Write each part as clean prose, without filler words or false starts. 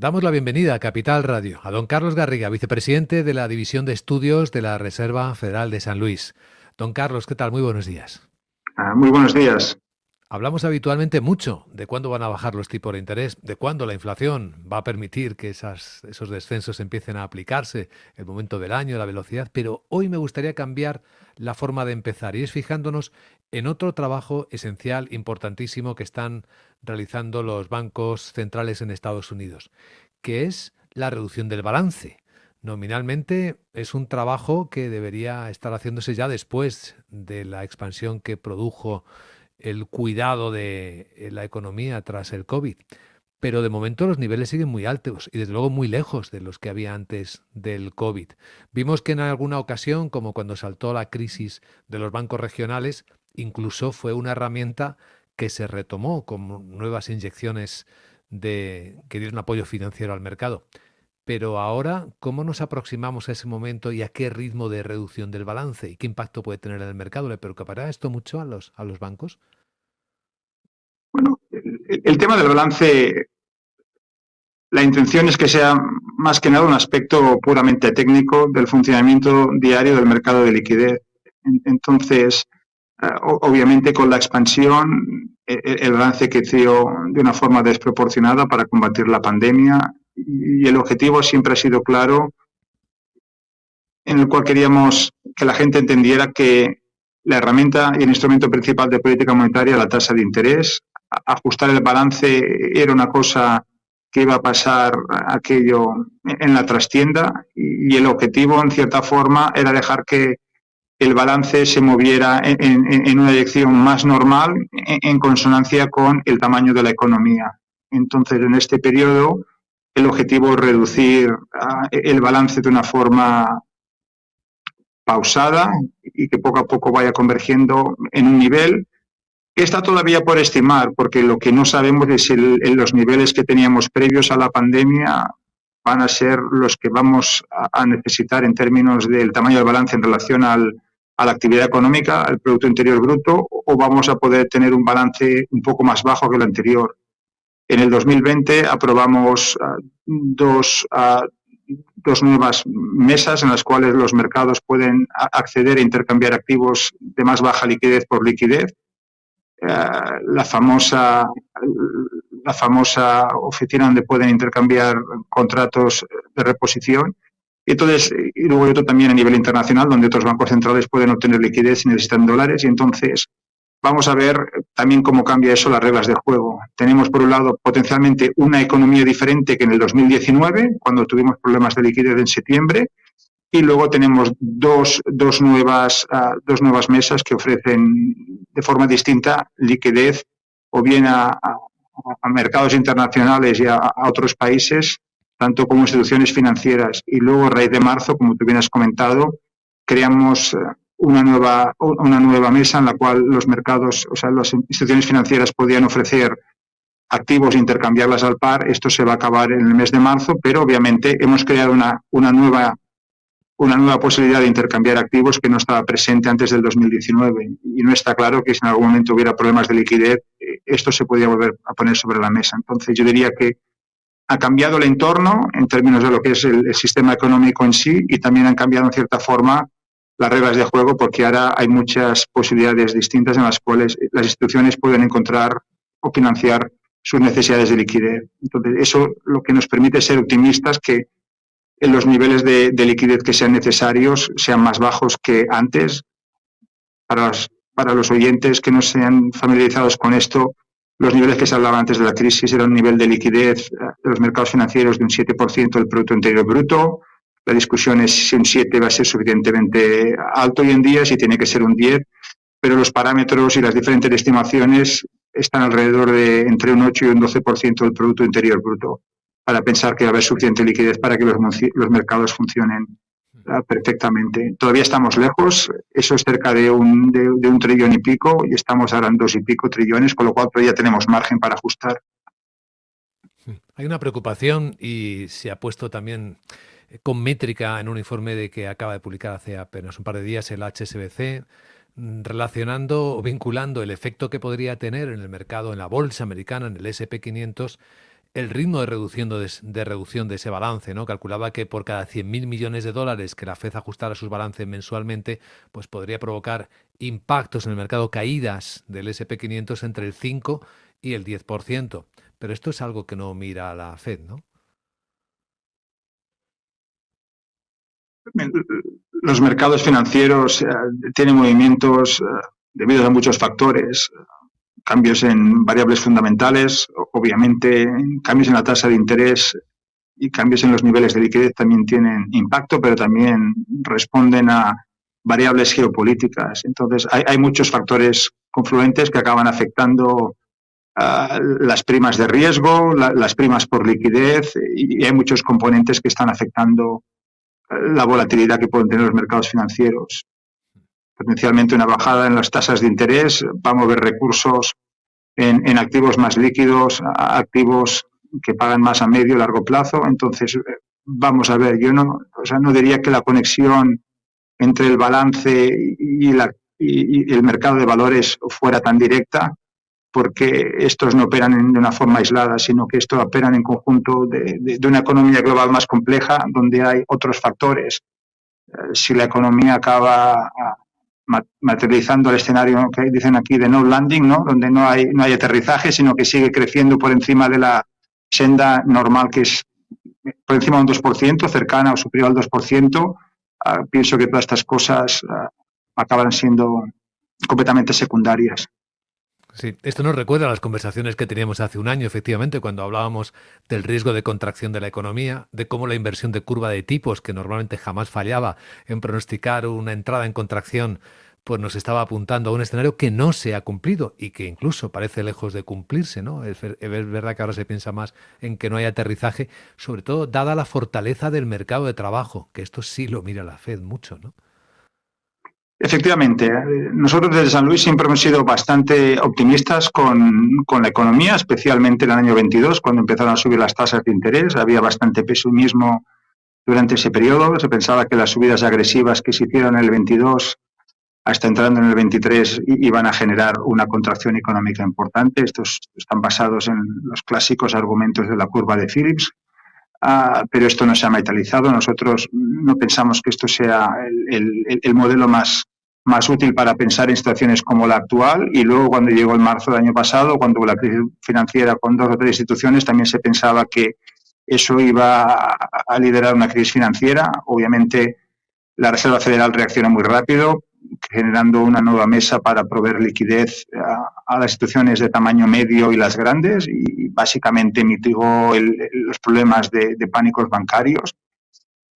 Damos la bienvenida a Capital Radio a don Carlos Garriga, vicepresidente de la División de Estudios de la Reserva Federal de San Luis. Don Carlos, ¿qué tal? Muy buenos días. Muy buenos días. Hablamos habitualmente mucho de cuándo van a bajar los tipos de interés, de cuándo la inflación va a permitir que esos descensos empiecen a aplicarse, el momento del año, la velocidad, pero hoy me gustaría cambiar la forma de empezar y es fijándonos en otro trabajo esencial, importantísimo que están realizando los bancos centrales en Estados Unidos, que es la reducción del balance. Nominalmente es un trabajo que debería estar haciéndose ya después de la expansión que produjo el cuidado de la economía tras el COVID. Pero de momento los niveles siguen muy altos y desde luego muy lejos de los que había antes del COVID. Vimos que en alguna ocasión, como cuando saltó la crisis de los bancos regionales, incluso fue una herramienta que se retomó con nuevas inyecciones que dieron apoyo financiero al mercado. Pero ahora, ¿cómo nos aproximamos a ese momento y a qué ritmo de reducción del balance y qué impacto puede tener en el mercado? ¿Le preocupará esto mucho a los bancos? Bueno, el tema del balance, la intención es que sea más que nada un aspecto puramente técnico del funcionamiento diario del mercado de liquidez. Entonces, obviamente con la expansión, el balance creció de una forma desproporcionada para combatir la pandemia y el objetivo siempre ha sido claro, en el cual queríamos que la gente entendiera que la herramienta y el instrumento principal de política monetaria, la tasa de interés, ajustar el balance era una cosa que iba a pasar aquello en la trastienda y el objetivo, en cierta forma, era dejar que el balance se moviera en una dirección más normal, en consonancia con el tamaño de la economía. Entonces, en este periodo, el objetivo es reducir el balance de una forma pausada y que poco a poco vaya convergiendo en un nivel que está todavía por estimar, porque lo que no sabemos es si los niveles que teníamos previos a la pandemia van a ser los que vamos a necesitar en términos del tamaño del balance en relación a la actividad económica, al Producto Interior Bruto, o vamos a poder tener un balance un poco más bajo que el anterior. En el 2020 aprobamos dos nuevas mesas en las cuales los mercados pueden acceder e intercambiar activos de más baja liquidez por liquidez. La famosa oficina donde pueden intercambiar contratos de reposición. Y luego hay otro también a nivel internacional, donde otros bancos centrales pueden obtener liquidez si necesitan dólares. Y entonces vamos a ver también cómo cambia eso las reglas del juego. Tenemos, por un lado, potencialmente una economía diferente que en el 2019, cuando tuvimos problemas de liquidez en septiembre, y luego tenemos dos nuevas mesas que ofrecen de forma distinta liquidez o bien a mercados internacionales y a otros países, tanto como instituciones financieras. Y luego, a raíz de marzo, como tú bien has comentado, creamos una nueva mesa en la cual los mercados, o sea, las instituciones financieras podían ofrecer activos e intercambiarlas al par. Esto se va a acabar en el mes de marzo, pero obviamente hemos creado una nueva posibilidad de intercambiar activos que no estaba presente antes del 2019 y no está claro que si en algún momento hubiera problemas de liquidez, esto se podía volver a poner sobre la mesa. Entonces yo diría que ha cambiado el entorno en términos de lo que es el sistema económico en sí y también han cambiado en cierta forma las reglas de juego porque ahora hay muchas posibilidades distintas en las cuales las instituciones pueden encontrar o financiar sus necesidades de liquidez. Entonces eso lo que nos permite ser optimistas que en los niveles de liquidez que sean necesarios sean más bajos que antes. Para los oyentes que no sean familiarizados con esto, los niveles que se hablaban antes de la crisis eran un nivel de liquidez de los mercados financieros de un 7% del Producto Interior Bruto. La discusión es si un 7 va a ser suficientemente alto hoy en día, si tiene que ser un 10, pero los parámetros y las diferentes estimaciones están alrededor de entre un 8 y un 12% del Producto Interior Bruto, para pensar que va a haber suficiente liquidez para que los mercados funcionen perfectamente. Todavía estamos lejos, eso es cerca de un trillón y pico y estamos ahora en 2 y pico trillones, con lo cual todavía tenemos margen para ajustar. Hay una preocupación y se ha puesto también con métrica en un informe que acaba de publicar hace apenas un par de días el HSBC, relacionando o vinculando el efecto que podría tener en el mercado, en la bolsa americana, en el S&P 500, el ritmo de reducción de ese balance, ¿no? Calculaba que por cada 100.000 millones de dólares que la Fed ajustara sus balances mensualmente, pues podría provocar impactos en el mercado, caídas del SP 500 entre el 5 y el 10%. Pero esto es algo que no mira la Fed, ¿no? Los mercados financieros tienen movimientos debido a muchos factores, cambios en variables fundamentales, obviamente cambios en la tasa de interés y cambios en los niveles de liquidez también tienen impacto, pero también responden a variables geopolíticas. Entonces, hay muchos factores confluentes que acaban afectando las primas de riesgo, las primas por liquidez, y hay muchos componentes que están afectando la volatilidad que pueden tener los mercados financieros. Potencialmente una bajada en las tasas de interés va a mover recursos en activos más líquidos, activos que pagan más a medio y largo plazo. Entonces, vamos a ver, yo no diría que la conexión entre el balance y el mercado de valores fuera tan directa, porque estos no operan de una forma aislada, sino que estos operan en conjunto de una economía global más compleja, donde hay otros factores. Si la economía acaba materializando el escenario que dicen aquí de no landing, ¿no? Donde no hay aterrizaje, sino que sigue creciendo por encima de la senda normal, que es por encima de un 2%, cercana o superior al 2%, pienso que todas estas cosas acaban siendo completamente secundarias. Sí, esto nos recuerda a las conversaciones que teníamos hace un año, efectivamente, cuando hablábamos del riesgo de contracción de la economía, de cómo la inversión de curva de tipos, que normalmente jamás fallaba en pronosticar una entrada en contracción, pues nos estaba apuntando a un escenario que no se ha cumplido y que incluso parece lejos de cumplirse, ¿no? Es verdad que ahora se piensa más en que no hay aterrizaje, sobre todo dada la fortaleza del mercado de trabajo, que esto sí lo mira la Fed mucho, ¿no? Efectivamente, nosotros desde San Luis siempre hemos sido bastante optimistas con la economía, especialmente en el año 22, cuando empezaron a subir las tasas de interés. Había bastante pesimismo durante ese periodo. Se pensaba que las subidas agresivas que se hicieron en el 22 hasta entrando en el 23 iban a generar una contracción económica importante. Estos están basados en los clásicos argumentos de la curva de Phillips. Pero esto no se ha materializado. Nosotros no pensamos que esto sea el modelo más útil para pensar en situaciones como la actual. Y luego, cuando llegó el marzo del año pasado, cuando hubo la crisis financiera con 2 o 3 instituciones, también se pensaba que eso iba a liderar una crisis financiera. Obviamente, la Reserva Federal reacciona muy rápido, generando una nueva mesa para proveer liquidez a las instituciones de tamaño medio y las grandes, y básicamente mitigó los problemas de pánicos bancarios,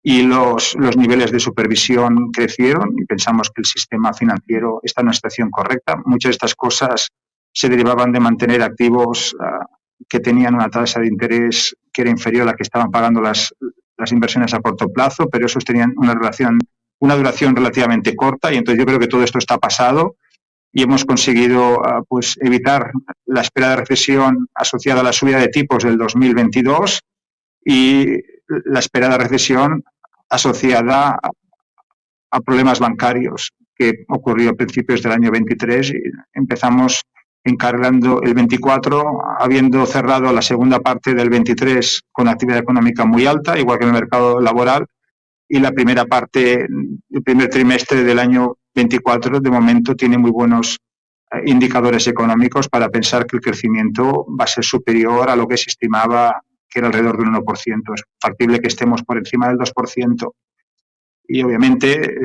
y los niveles de supervisión crecieron y pensamos que el sistema financiero está en una situación correcta. Muchas de estas cosas se derivaban de mantener activos que tenían una tasa de interés que era inferior a la que estaban pagando las inversiones a corto plazo, pero esos tenían una duración relativamente corta, y entonces yo creo que todo esto está pasado y hemos conseguido pues evitar la esperada recesión asociada a la subida de tipos del 2022 y la esperada recesión asociada a problemas bancarios que ocurrió a principios del año 23, y empezamos encargando el 24, habiendo cerrado la segunda parte del 23 con actividad económica muy alta, igual que en el mercado laboral, y la primera parte, el primer trimestre del año 24, de momento tiene muy buenos indicadores económicos para pensar que el crecimiento va a ser superior a lo que se estimaba, que era alrededor del 1%. Es factible que estemos por encima del 2%. Y obviamente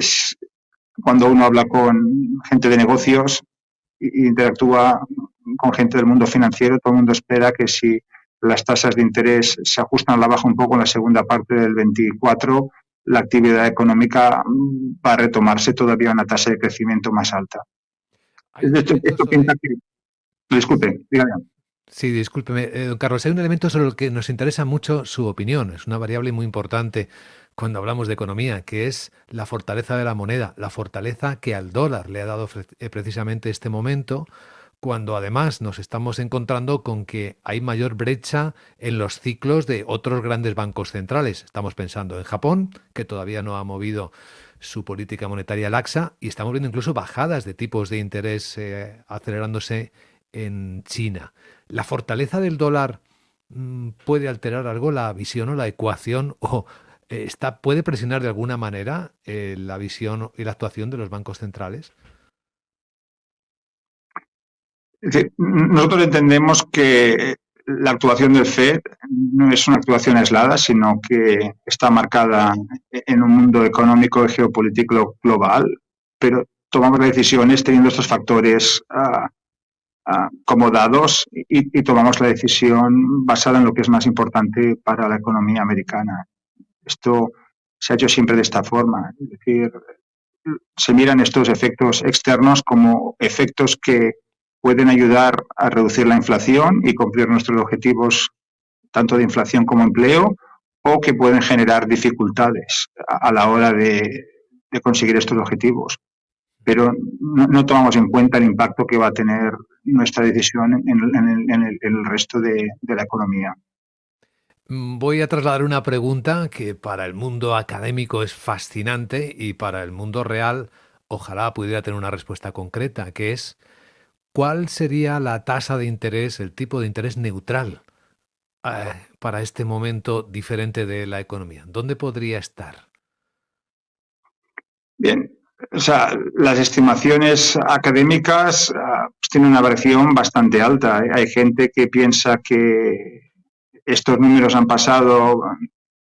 cuando uno habla con gente de negocios e interactúa con gente del mundo financiero, todo el mundo espera que si las tasas de interés se ajustan a la baja un poco en la segunda parte del 24, la actividad económica va a retomarse todavía a una tasa de crecimiento más alta. Hay un elemento Esto pinta sobre... que... Disculpe, dígame. Sí, discúlpeme, don Carlos, hay un elemento sobre el que nos interesa mucho su opinión. Es una variable muy importante cuando hablamos de economía, que es la fortaleza de la moneda, la fortaleza que al dólar le ha dado precisamente este momento, cuando además nos estamos encontrando con que hay mayor brecha en los ciclos de otros grandes bancos centrales. Estamos pensando en Japón, que todavía no ha movido su política monetaria laxa, y estamos viendo incluso bajadas de tipos de interés acelerándose en China. La fortaleza del dólar puede alterar algo la visión o la ecuación o puede presionar de alguna manera la visión y la actuación de los bancos centrales? Es decir, nosotros entendemos que la actuación del FED no es una actuación aislada, sino que está marcada en un mundo económico y geopolítico global, pero tomamos decisiones teniendo estos factores como dados y tomamos la decisión basada en lo que es más importante para la economía americana. Esto se ha hecho siempre de esta forma, es decir, se miran estos efectos externos como efectos que pueden ayudar a reducir la inflación y cumplir nuestros objetivos tanto de inflación como empleo, o que pueden generar dificultades a la hora de conseguir estos objetivos. Pero no tomamos en cuenta el impacto que va a tener nuestra decisión en el resto de la economía. Voy a trasladar una pregunta que para el mundo académico es fascinante y para el mundo real ojalá pudiera tener una respuesta concreta, que es ¿cuál sería la tasa de interés, el tipo de interés neutral para este momento diferente de la economía? ¿Dónde podría estar? Bien, o sea, las estimaciones académicas pues tienen una variación bastante alta. Hay gente que piensa que estos números han pasado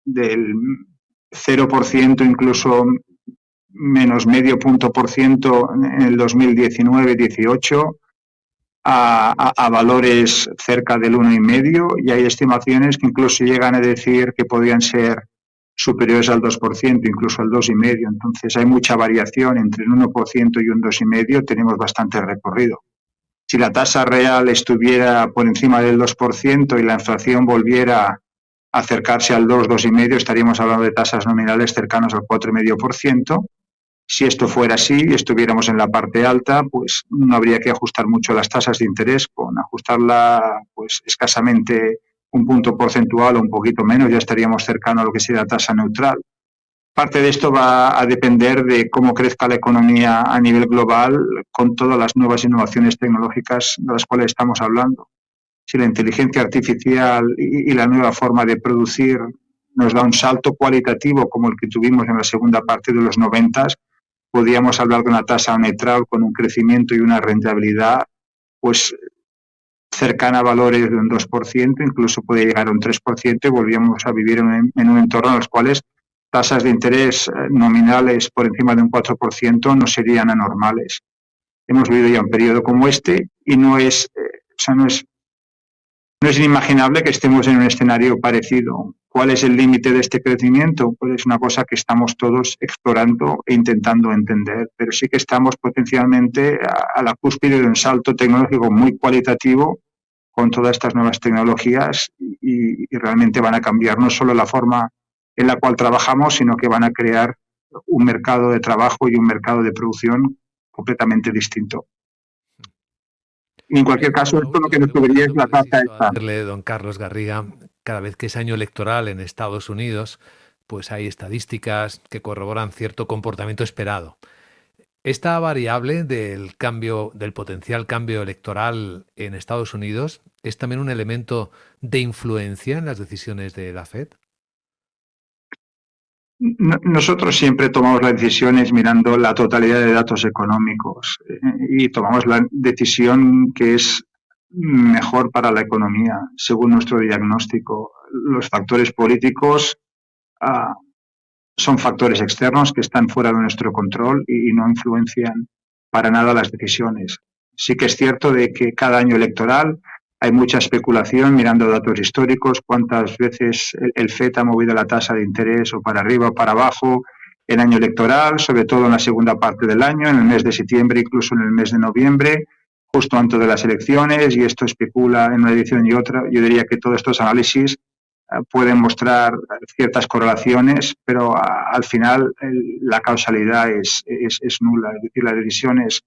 del 0%, incluso menos medio punto por ciento en el 2019-18 a valores cerca del 1,5, y hay estimaciones que incluso llegan a decir que podrían ser superiores al 2%, incluso al 2,5. Entonces hay mucha variación entre el 1% y un 2,5, tenemos bastante recorrido. Si la tasa real estuviera por encima del 2% y la inflación volviera a acercarse al 2, 2,5, estaríamos hablando de tasas nominales cercanas al 4,5%. Si esto fuera así y estuviéramos en la parte alta, pues no habría que ajustar mucho las tasas de interés. Con ajustarla pues escasamente un punto porcentual o un poquito menos, ya estaríamos cercano a lo que sería la tasa neutral. Parte de esto va a depender de cómo crezca la economía a nivel global con todas las nuevas innovaciones tecnológicas de las cuales estamos hablando. Si la inteligencia artificial y la nueva forma de producir nos da un salto cualitativo como el que tuvimos en la segunda parte de los 90, podríamos hablar de una tasa neutral con un crecimiento y una rentabilidad pues cercana a valores de un 2%, incluso puede llegar a un 3%, y volvíamos a vivir en un entorno en los cuales tasas de interés nominales por encima de un 4% no serían anormales. Hemos vivido ya un periodo como este y no es inimaginable que estemos en un escenario parecido. ¿Cuál es el límite de este crecimiento? Pues es una cosa que estamos todos explorando e intentando entender, pero sí que estamos potencialmente a la cúspide de un salto tecnológico muy cualitativo con todas estas nuevas tecnologías y realmente van a cambiar no solo la forma en la cual trabajamos, sino que van a crear un mercado de trabajo y un mercado de producción completamente distinto. Y en cualquier caso, Una esto lo que última nos pregunta subiría que es no la me tasa resisto a esta. hacerle, don Carlos Garriga. Cada vez que es año electoral en Estados Unidos, pues hay estadísticas que corroboran cierto comportamiento esperado. Esta variable del cambio, del potencial cambio electoral en Estados Unidos, ¿es también un elemento de influencia en las decisiones de la Fed? Nosotros siempre tomamos las decisiones mirando la totalidad de datos económicos y tomamos la decisión que es mejor para la economía, según nuestro diagnóstico. Los factores políticos ah, son factores externos que están fuera de nuestro control y no influencian para nada las decisiones. Sí que es cierto de que cada año electoral hay mucha especulación mirando datos históricos, cuántas veces el FED ha movido la tasa de interés o para arriba o para abajo en año electoral, sobre todo en la segunda parte del año, en el mes de septiembre, incluso en el mes de noviembre, justo antes de las elecciones, y esto especula en una dirección y otra. Yo diría que todos estos análisis pueden mostrar ciertas correlaciones, pero al final la causalidad es nula. Es decir, las decisiones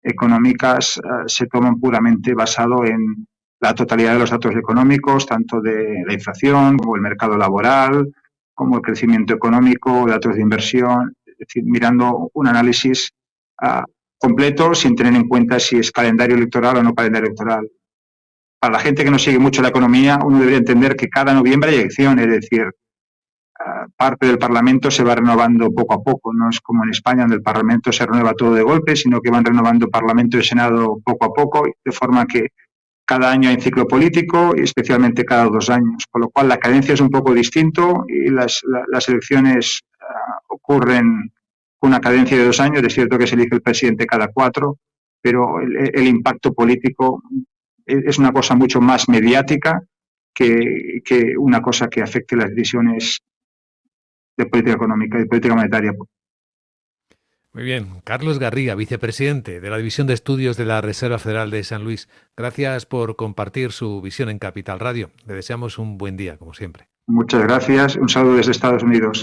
económicas se toman puramente basado en la totalidad de los datos económicos, tanto de la inflación como el mercado laboral, como el crecimiento económico, datos de inversión, es decir, mirando un análisis completo sin tener en cuenta si es calendario electoral o no calendario electoral. para la gente que no sigue mucho la economía, uno debería entender que cada noviembre hay elecciones, es decir, parte del Parlamento se va renovando poco a poco. No es como en España, donde el Parlamento se renueva todo de golpe, sino que van renovando Parlamento y Senado poco a poco, de forma que cada año hay un ciclo político y especialmente cada 2 años, con lo cual la cadencia es un poco distinto y las elecciones ocurren con una cadencia de 2 años. Es cierto que se elige el presidente cada 4, pero el impacto político es una cosa mucho más mediática que una cosa que afecte las decisiones de política económica y política monetaria. Muy bien. Carlos Garriga, vicepresidente de la División de Estudios de la Reserva Federal de San Luis. Gracias por compartir su visión en Capital Radio. Le deseamos un buen día, como siempre. Muchas gracias. Un saludo desde Estados Unidos.